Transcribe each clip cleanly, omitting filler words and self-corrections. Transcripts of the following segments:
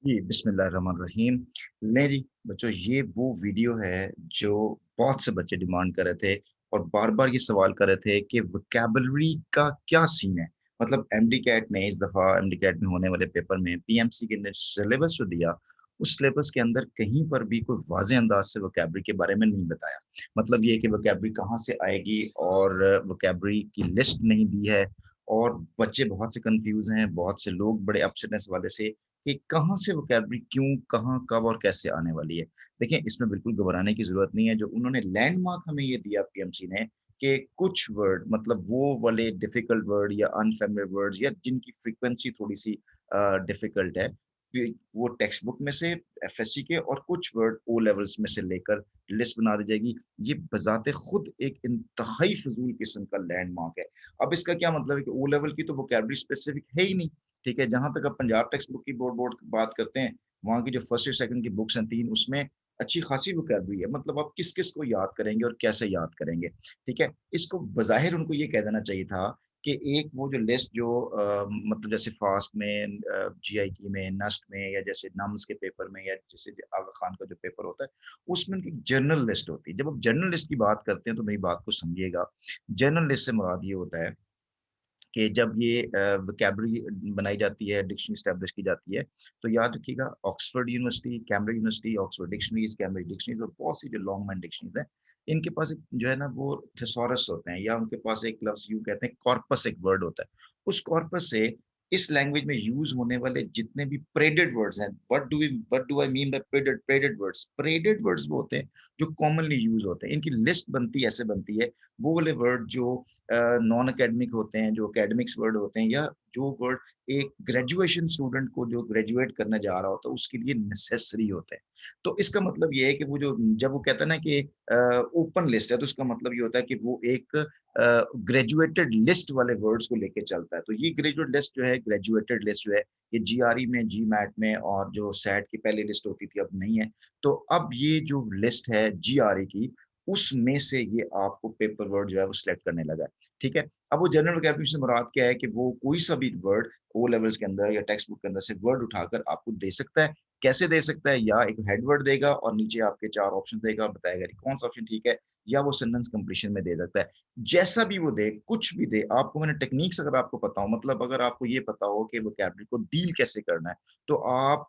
जी, बिस्मिल्लाहिर्रहमानिर्रहीम। नहीं जी, बच्चों ये वो वीडियो है जो बहुत से बच्चे डिमांड कर रहे थे और बार-बार ये सवाल कर रहे थे कि वोकैब्युलरी का क्या सीन है? मतलब एमडी कैट ने इस दफ़ा एमडी कैट में होने वाले पेपर में पीएमसी के अंदर सिलेबस जो दिया, उस सिलेबस के अंदर कहीं पर भी कोई वाज़ेह अंदाज़ से वोकैब्युलरी के बारे में नहीं बताया। मतलब ये है कि वोकैब्युलरी कहाँ से आएगी और वोकैब्युलरी की लिस्ट नहीं दी है और बच्चे बहुत से कन्फ्यूज़ हैं, बहुत से लोग बड़े अपसेट हैं इस हवाले से कि कहाँ से वोकैब्युलरी क्यों, कहाँ, कब और कैसे आने वाली है। देखिए, इसमें बिल्कुल घबराने की ज़रूरत नहीं है, जो उन्होंने लैंडमार्क हमें ये दिया पीएमसी ने कि कुछ वर्ड मतलब वो वाले डिफ़िकल्ट वर्ड या अनफ़ेमिलियर वर्ड्स या जिनकी फ्रीक्वेंसी थोड़ी-सी डिफ़िकल्ट है, वो टेक्स्ट बुक में से, एफएससी के और कुछ वर्ड ओ लेवल्स में से लेकर लिस्ट बना दी जाएगी। ये बज़ाते खुद एक इंतहाई फ़िज़ूल किस्म का लैंडमार्क है। अब इसका क्या मतलब है कि ओ लेवल की तो वोकैब्युलरी स्पेसिफ़िक है ही नहीं। ठीक है, जहाँ तक आप पंजाब टेक्स्ट बुक की बोर्ड बोर्ड की बात करते हैं, वहाँ की जो फर्स्ट या सेकंड की बुक्स हैं 3 उसमें अच्छी खासी वोकैब्युलरी है। मतलब आप किस-किस को याद करेंगे और कैसे याद करेंगे, ठीक है? इसको बज़ाहिर उनको ये कह देना चाहिए था कि एक वो जो लिस्ट जो मतलब जैसे फास्ट में जीआईटी में, नस्ट में या जैसे नम्स के पेपर में या जैसे आगा खान का जो पेपर होता है, उसमें उनकी जनरल लिस्ट होती है। जब आप जनरल लिस्ट की बात करते हैं तो मेरी बात को समझिएगा। जनरल लिस्ट से मुराद ये होता है कि जब ये वोकैब्युलरी बनाई जाती है, डिक्शनरी एस्टेब्लिश की जाती है, तो याद रखिएगा Oxford University, Cambridge University, Oxford dictionaries, Cambridge dictionaries और बहुत सी जो लॉन्ग मैन डिक्शनरीज़ हैं, इनके पास एक जो है ना वो थिसॉरस होते हैं या उनके पास एक लफ्ज़ यूँ कहते हैं कॉर्पस एक वर्ड होता है। उस कॉर्पस से इस लैंग्वेज में यूज़ होने वाले जितने भी प्रेडेड वर्ड्स हैं, what do I mean by prated words? Prated words वो होते हैं जो कॉमनली यूज़ होते हैं। इनकी लिस्ट बनती ऐसे बनती है, वो वाले वर्ड जो नॉन एकेडमिक होते हैं, जो एकेडमिक्स वर्ड होते हैं या जो वर्ड एक ग्रेजुएशन स्टूडेंट को जो ग्रेजुएट करने जा रहा होता है, उसके लिए नेसेसरी होते हैं। तो इसका मतलब ये है कि वो जो जब वो कहता है ना कि ओपन लिस्ट है, तो उसका मतलब ये होता है कि वो एक ग्रेजुएटेड लिस्ट वाले वर्ड्स को लेके चलता है। तो ये ग्रेजुएट लिस्ट जो है, ग्रेजुएटेड लिस्ट जो है, ये जीआरई में, जीमैट में और जो सैट की पहले लिस्ट होती थी, अब नहीं है। तो अब ये जो लिस्ट है जीआरई की, उसमें से ये आपको पेपर वर्ड जो है वो सिलेक्ट करने लगा है, ठीक है? अब वो जनरल वोकैब्युलरी से मुराद क्या है कि वो कोई सा भी वर्ड ओ लेवल्स के अंदर या टेक्स्ट बुक के अंदर से वर्ड उठाकर आपको दे सकता है। कैसे दे सकता है? या एक हेड वर्ड देगा और नीचे आपके 4 ऑप्शन देगा, बताएगा कि कौन-सा ऑप्शन ठीक है या वो सेंटेंस कंप्लीशन में दे सकता है। जैसा भी वो दे, कुछ भी दे, आपको मैंने टेक्निक्स अगर आपको पता हो मतलब अगर आपको ये पता हो कि वोकैब्युलरी को डील कैसे करना है, तो आप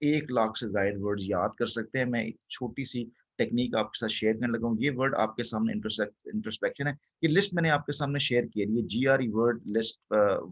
1 लाख से ज़ायद वर्ड्स याद कर सकते हैं। मैं एक छोटी-सी टेक्नीक आपके साथ शेयर करने लगा हूँ। ये वर्ड आपके सामने इंट्रोस्पेक्शन है। ये लिस्ट मैंने आपके सामने शेयर की है। ये जीआरई वर्ड लिस्ट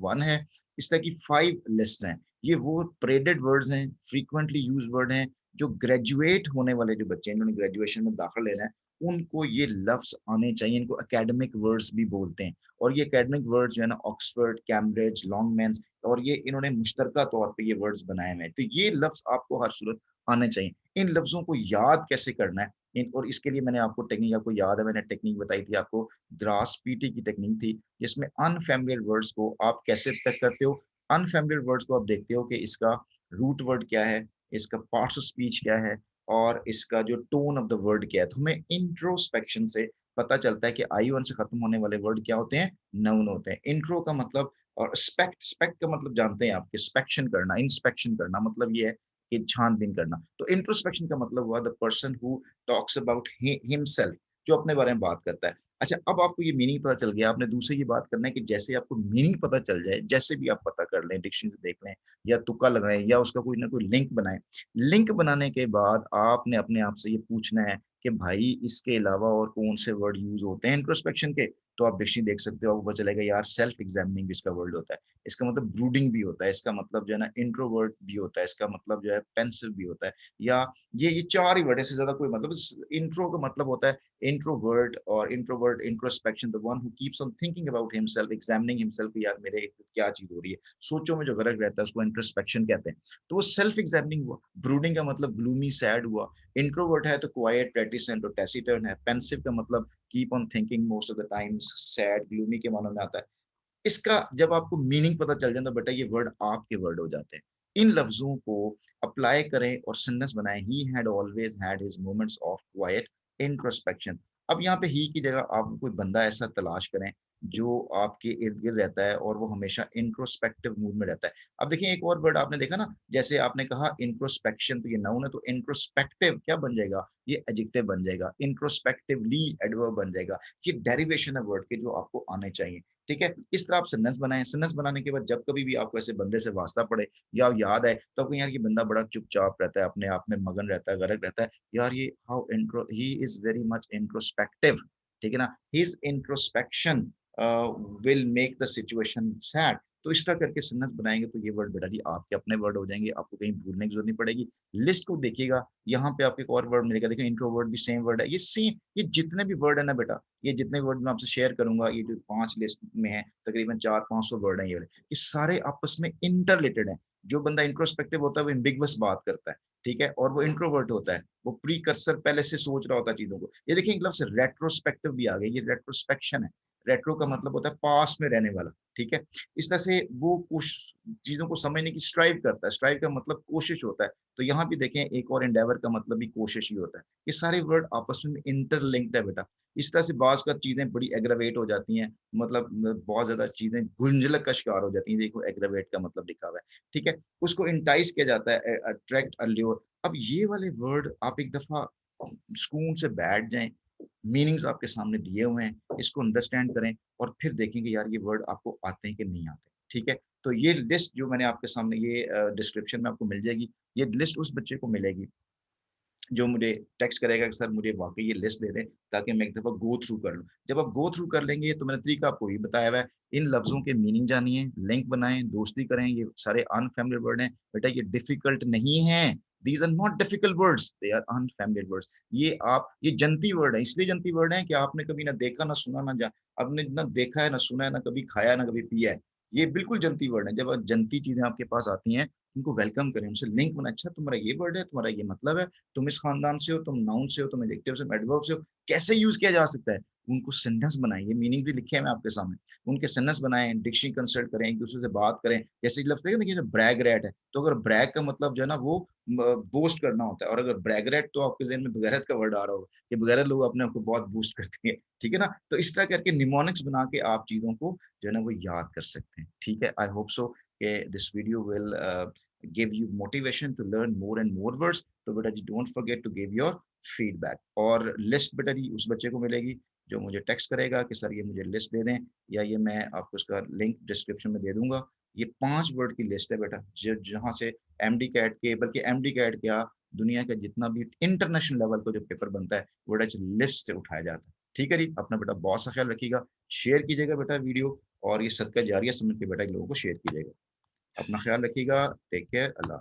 1 है। इस तरह की 5 लिस्ट्स हैं। ये वो प्रेडेड वर्ड्स हैं, फ्रीक्वेंटली यूज्ड वर्ड हैं, जो ग्रेजुएट होने वाले जो बच्चे हैं, इन्होंने ग्रेजुएशन में दाखिला लेना है, उनको ये लफ्ज़ आने चाहिए। इनको एकेडमिक वर्ड्स भी बोलते हैं और ये एकेडमिक वर्ड्स जो है ना ऑक्सफोर्ड, कैम्ब्रिज, लॉन्गमैन्स और ये इन्होंने मुश्तरका तौर पे ये वर्ड्स बनाए हुए हैं। तो ये लफ्ज़ आपको हर सूरत आने चाहिए। इन लफ्ज़ों को याद कैसे करना है इन और इसके लिए मैंने आपको टेक्नीक आपको याद है मैंने टेक्नीक बताई थी आपको ग्रास पीटी की टेक्नीक थी, जिसमें अनफैमिलियर वर्ड्स को आप कैसे तय करते हो? अनफैमिलियर वर्ड्स को आप देखते हो कि इसका रूट वर्ड क्या है, इसका पार्ट्स ऑफ स्पीच क्या है और इसका जो टोन ऑफ द वर्ड क्या है। तो हमें इंट्रोस्पेक्शन से पता चलता है कि आई-ओ-एन से खत्म होने वाले वर्ड क्या होते हैं? नाउन होते हैं। इंट्रो का मतलब और स्पेक्ट का मतलब जानते हैं आप कि इंस्पेक्शन करना, इंस्पेक्शन करना मतलब ये है कि छान-बीन करना। तो इंट्रोस्पेक्शन का मतलब हुआ the person who talks about himself जो अपने बारे में बात करता है। अच्छा अब आपको ये मीनिंग पता चल गया, आपने दूसरी ये बात करना है कि जैसे आपको मीनिंग पता चल जाए, जैसे भी आप पता कर लें, डिक्शनरी देख लें या तुक्का लगाएँ या उसका कोई ना कोई लिंक बनाएँ। लिंक बनाने के बाद आपने अपने आप से ये पूछना है कि भाई इसके अलावा और कौन से वर्ड यूज़ होते हैं इंट्रोस्पेक्शन के? तो आप डिक्शनरी देख सकते हो, आपको पता चलेगा यार सेल्फ एग्जामिनिंग भी इसका वर्ड होता है। इसका मतलब ब्रूडिंग भी होता है, इसका मतलब जो है ना इंट्रोवर्ट भी होता है, इसका मतलब जो है पेंसिव भी होता है या ये 4 ही वर्ड है, इससे ज़्यादा कोई मतलब इंट्रो का मतलब होता है इंट्रोवर्ट और introvert introspection the one who keeps on thinking about himself examining himself यार मेरे क्या चीज़ हो रही है। सोचों में जो गरक रहता है उसको इंट्रोस्पेक्शन कहते हैं। तो वो सेल्फ एग्जामिनिंग हुआ, ब्रूडिंग का मतलब ग्लूमी सैड हुआ, इंट्रोवर्ट है तो क्वाइट रेटिसेंट और टैसिटर्न है, पेंसिव का मतलब keep on thinking most of the times sad gloomy के मानों में आता है। इसका जब आपको मीनिंग पता चल जाए तो बेटा ये वर्ड आपके वर्ड हो जाते हैं। इन लफ्ज़ों को अप्लाई करें और सेंटेंस बनाएँ। He had always had his moments of quite introspection. अब यहाँ पे ही की जगह आप कोई बंदा ऐसा तलाश करें जो आपके इर्द-गिर्द रहता है और वो हमेशा इंट्रोस्पेक्टिव मूड में रहता है। अब देखिए एक और वर्ड आपने देखा ना, जैसे आपने कहा इंट्रोस्पेक्शन तो ये नाउन है, तो इंट्रोस्पेक्टिव क्या बन जाएगा? ये एडजेक्टिव बन जाएगा। इंट्रोस्पेक्टिवली एडवर्ब बन जाएगा। ये डेरिवेशन है वर्ड के जो आपको आने चाहिए। ठीक है? इस तरह आप सेंटेंस बनाएँ, सेंटेंस बनाने के बाद जब कभी भी आपको ऐसे बंदे से वास्ता पड़े या याद आए, तो आपको यार ये बंदा बड़ा चुपचाप रहता है, अपने आप में मगन रहता है, गर्क रहता है। यार ये how intro he is very much introspective, ठीक है ना? His introspection will make the situation sad. तो इस तरह करके सेंटेंस बनाएँगे तो ये वर्ड बेटा जी आपके अपने वर्ड हो जाएँगे, आपको कहीं भूलने की ज़रूरत नहीं पड़ेगी। लिस्ट को देखिएगा, यहाँ पे आपको एक और वर्ड मिलेगा, देखिए इंट्रोवर्ट भी सेम वर्ड है। ये सेम ये जितने भी वर्ड है ना बेटा, ये जितने वर्ड मैं आपसे शेयर करूँगा, ये जो 5 लिस्ट में है, तकरीबन 400-500 वर्ड हैं ये वाले। ये सारे आपस में इंटररिलेटेड हैं। जो बंदा इंट्रोस्पेक्टिव होता है वो एम्बिगुअस बात करता है, ठीक है? और वो इंट्रोवर्ट होता है, वो प्रीकर्सर पहले से सोच रहा होता है चीज़ों को। ये देखिए एक लफ्ज़ रेट्रोस्पेक्टिव भी आ गया, ये रेट्रोस्पेक्शन है। रेट्रो का मतलब होता है पास्ट में रहने वाला, ठीक है? इस तरह से वो कुछ चीज़ों को समझने की स्ट्राइव करता है, स्ट्राइव का मतलब कोशिश होता है। तो यहाँ भी देखें एक और एंडेवर का मतलब भी कोशिश ही होता है। ये सारे वर्ड आपस में इंटरलिंक्ड है बेटा। इस तरह से बाज़ का चीज़ें बड़ी एग्रावेट हो जाती हैं, मतलब बहुत ज़्यादा चीज़ें गुंजलक का शिकार हो जाती हैं। देखो एग्रावेट का मतलब लिखा हुआ है, ठीक है? उसको एंटाइस किया जाता है, अट्रैक्ट, अल्यूर। अब ये वाले वर्ड आप एक दफ़ा सुकून से बैठ जाएँ, मीनिंग्स आपके सामने दिए हुए हैं, इसको अंडरस्टैंड करें और फिर देखेंगे यार ये वर्ड आपको आते हैं कि नहीं आते, ठीक है? तो ये लिस्ट जो मैंने आपके सामने ये डिस्क्रिप्शन में आपको मिल जाएगी, ये लिस्ट उस बच्चे को मिलेगी जो मुझे टेक्स्ट करेगा कि सर मुझे वाक़ई ये लिस्ट दे दें, ताकि मैं एक दफ़ा गो थ्रू कर लूँ। जब आप गो थ्रू कर लेंगे तो मैंने तरीका आपको ये बताया हुआ है, इन लफ्ज़ों के मीनिंग जानिए, लिंक बनाएँ, दोस्ती करें, ये सारे अनफैमिलियर वर्ड हैं। बेटा ये डिफ़िकल्ट नहीं हैं, these are not difficult words, they are unfamiliar words. ये जनती वर्ड है, इसलिए जनती वर्ड है कि आपने कभी ना देखा, ना सुना, ना आपने ना देखा है, ना सुना है, ना कभी खाया है, ना कभी पिया है। ये बिल्कुल जनती वर्ड है। जब जनती चीज़ें आपके पास आती हैं, उनको वेलकम करें, उनसे लिंक बनाएँ, अच्छा तुम्हारा ये वर्ड है, तुम्हारा ये मतलब है, तुम इस खानदान से हो, तुम नाउन से हो, तुम एडजेक्टिव से हो, एडवर्ब से हो, कैसे यूज़ किया जा सकता है? उनको सेंटेंस बनाएँ, ये मीनिंग भी लिखे हैं मैं आपके सामने। उनके सेंटेंस बनाएँ, डिक्शनरी कंसल्ट करें, एक-दूसरे से बात करें। जैसे लफ्ज़ देखिए ना कि जो ब्रैग रैट है, तो अगर ब्रैग का मतलब जो है ना वो बोस्ट करना होता है और अगर ब्रैग रैट तो आपके ज़हन में बगैरत का वर्ड आ रहा होगा, कि बगैरत लोग अपने आप को बहुत बूस्ट करते हैं, ठीक है ना? तो इस तरह करके निमोनिक्स बना के आप चीज़ों को जो है ना वो याद कर सकते हैं, ठीक है? आई होप सो कि this video will give you motivation to learn more and more words तो बेटा जी don't forget to give your feedback और लिस्ट बेटा जी उस बच्चे को मिलेगी जो मुझे टेक्स्ट करेगा कि सर ये मुझे लिस्ट दे दें या ये मैं आपको उसका लिंक डिस्क्रिप्शन में दे दूंगा ये 5 वर्ड की लिस्ट है बेटा जहाँ से एमडी कैट के बल्कि एमडी कैट क्या दुनिया का जितना भी इंटरनेशनल लेवल का जो पेपर बनता है वो बेटा लिस्ट से उठाया जाता है ठीक है जी अपना बेटा बहुत सा ख्याल रखिएगा शेयर कीजिएगा बेटा वीडियो और ये सदका जारिया समझ के बेटा लोगों को शेयर कीजिएगा अपना ख्याल रखिएगा टेक केयर अल्लाह